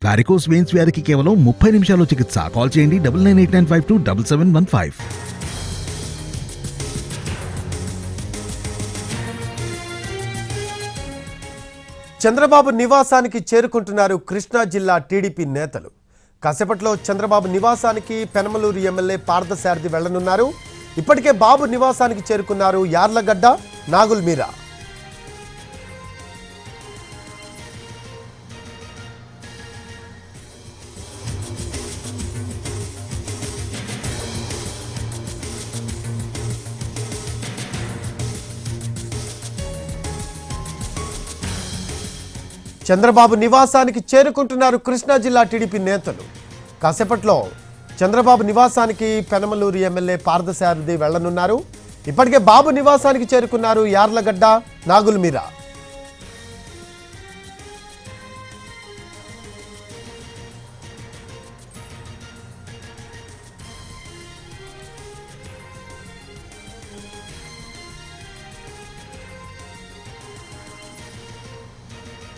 Varicose veins వ్యాధికి కేవలం 30 నిమిషాల్లో చికిత్స. కాల్ చేయండి 9989527715. చంద్రబాబు నివాసానికి చేరుకుంటున్నారు కృష్ణా జిల్లా టీడీపీ నేతలు. కాసేపట్లో చంద్రబాబు నివాసానికి పెనమలూరు ఎమ్మెల్యే పార్థసారథి వెళ్లనున్నారు. ఇప్పటికే బాబు నివాసానికి చేరుకున్నారు యార్లగడ్డ, నాగుల్ మీరా. చంద్రబాబు నివాసానికి చేరుకుంటున్నారు కృష్ణా జిల్లా టీడీపీ నేతలు. కాసేపట్లో చంద్రబాబు నివాసానికి పెనమలూరు ఎమ్మెల్యే పార్థసారథి వెళ్లనున్నారు. ఇప్పటికే బాబు నివాసానికి చేరుకున్నారు యార్లగడ్డ, నాగుల్ మీరా.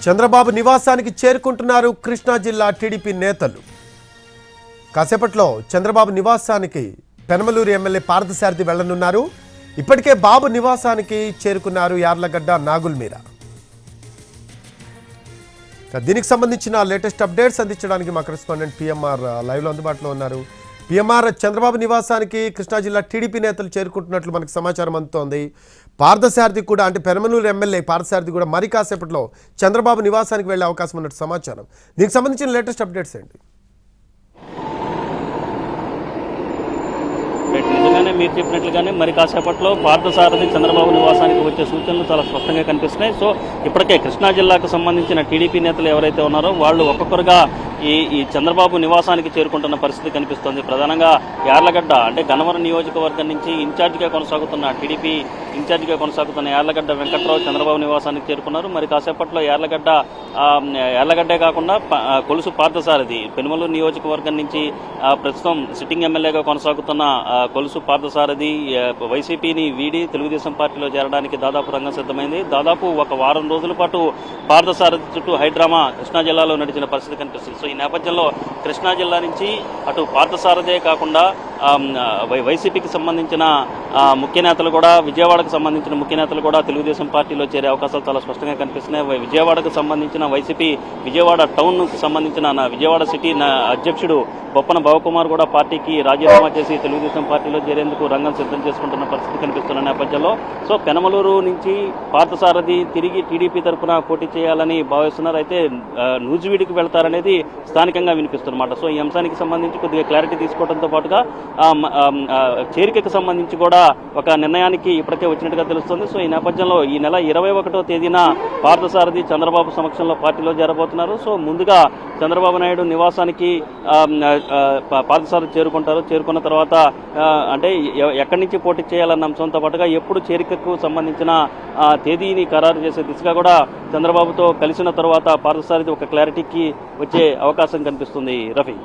చంద్రబాబు నివాసానికి చేరుకుంటున్నారు కృష్ణా జిల్లా టీడీపీ నేతలు. కాసేపట్లో చంద్రబాబు నివాసానికి పెనమలూరు ఎమ్మెల్యే పార్థసారథి వెళ్లనున్నారు. ఇప్పటికే బాబు నివాసానికి చేరుకున్నారు యార్లగడ్డ, నాగుల్ మీరా. దీనికి సంబంధించిన లేటెస్ట్ అప్డేట్స్ అందించడానికి మా కరెస్పాండెంట్ పిఎంఆర్ లైవ్లో అందుబాటులో ఉన్నారు. పిఎంఆర్, చంద్రబాబు నివాసానికి కృష్ణా జిల్లా టీడీపీ నేతలు చేరుకుంటున్నట్లు మనకు సమాచారం అందుతోంది. పార్థసారథి కూడా, అంటే పెనమలూరు ఎమ్మెల్యే పార్థసారథి కూడా మరి కాసేపట్లో చంద్రబాబు నివాసానికి వెళ్లే అవకాశం ఉన్నట్టు సమాచారం. దీనికి సంబంధించిన లేటెస్ట్ అప్డేట్స్ ఏంటి? నిజంగానే మీరు చెప్పినట్లుగానే మరి కాసేపట్లో పార్థసారథి చంద్రబాబు నివాసానికి వచ్చే సూచనలు చాలా స్పష్టంగా కనిపిస్తున్నాయి. సో ఇప్పటికే కృష్ణా జిల్లాకు సంబంధించిన టీడీపీ నేతలు ఎవరైతే ఉన్నారో వాళ్ళు ఒక్కొక్కరుగా ఈ చంద్రబాబు నివాసానికి చేరుకుంటున్న పరిస్థితి కనిపిస్తోంది. ప్రధానంగా యార్లగడ్డ, అంటే గన్నవరం నియోజకవర్గం నుంచి టీడీపీ ఇన్ఛార్జిగా కొనసాగుతున్న యార్లగడ్డ వెంకట్రావు చంద్రబాబు నివాసానికి చేరుకున్నారు. మరి కాసేపట్లో యార్లగడ్డే కాకుండా కొలుసు పార్థసారథి పెనుమలూరు నియోజకవర్గం నుంచి ప్రస్తుతం సిట్టింగ్ ఎమ్మెల్యేగా కొనసాగుతున్న కొలుసు పార్థసారథి వైసీపీని వీడి తెలుగుదేశం పార్టీలో చేరడానికి దాదాపు రంగం సిద్ధమైంది. దాదాపు ఒక వారం రోజుల పాటు పార్థసారథి చుట్టూ హైడ్రామా కృష్ణా జిల్లాలో నడిచిన పరిస్థితి కనిపిస్తుంది. సో ఈ నేపథ్యంలో కృష్ణా జిల్లా నుంచి అటు పార్థసారథే కాకుండా వైసీపీకి సంబంధించిన ముఖ్య నేతలు కూడా, విజయవాడకు సంబంధించిన ముఖ్య నేతలు కూడా తెలుగుదేశం పార్టీలో చేరే అవకాశాలు చాలా స్పష్టంగా కనిపిస్తున్నాయి. విజయవాడకు సంబంధించిన వైసీపీ విజయవాడ టౌన్కు సంబంధించిన విజయవాడ సిటీ అధ్యక్షుడు బొప్పన భవకుమార్ కూడా పార్టీకి రాజీనామా చేసి తెలుగుదేశం పార్టీలో చేరేందుకు రంగం సిద్ధం చేసుకుంటున్న పరిస్థితి కనిపిస్తున్న నేపథ్యంలో సో పెనమలూరు నుంచి పార్థసారథి తిరిగి టీడీపీ తరఫున పోటీ చేయాలని భావిస్తున్నారు. అయితే నూజివీడికి వెళ్తారనేది స్థానికంగా వినిపిస్తున్నమాట. సో ఈ అంశానికి సంబంధించి కొద్దిగా క్లారిటీ తీసుకోవడంతో పాటుగా చేరికకు సంబంధించి కూడా ఒక నిర్ణయానికి ఇప్పటికే వచ్చినట్టుగా తెలుస్తుంది. సో ఈ నేపథ్యంలో ఈ నెల 21వ తేదీన పార్థసారథి చంద్రబాబు సమక్షంలో పార్టీలో చేరబోతున్నారు. సో ముందుగా చంద్రబాబు నాయుడు నివాసానికి పార్థసారథి చేరుకుంటారు. చేరుకున్న తర్వాత అంటే ఎక్కడి నుంచి పోటీ చేయాలన్న అంశంతో పాటుగా ఎప్పుడు చేరికకు సంబంధించిన తేదీని ఖరారు చేసే దిశగా కూడా చంద్రబాబుతో కలిసిన తర్వాత పార్థసారథి ఒక క్లారిటీకి వచ్చే అవకాశం కనిపిస్తుంది. రఫీ.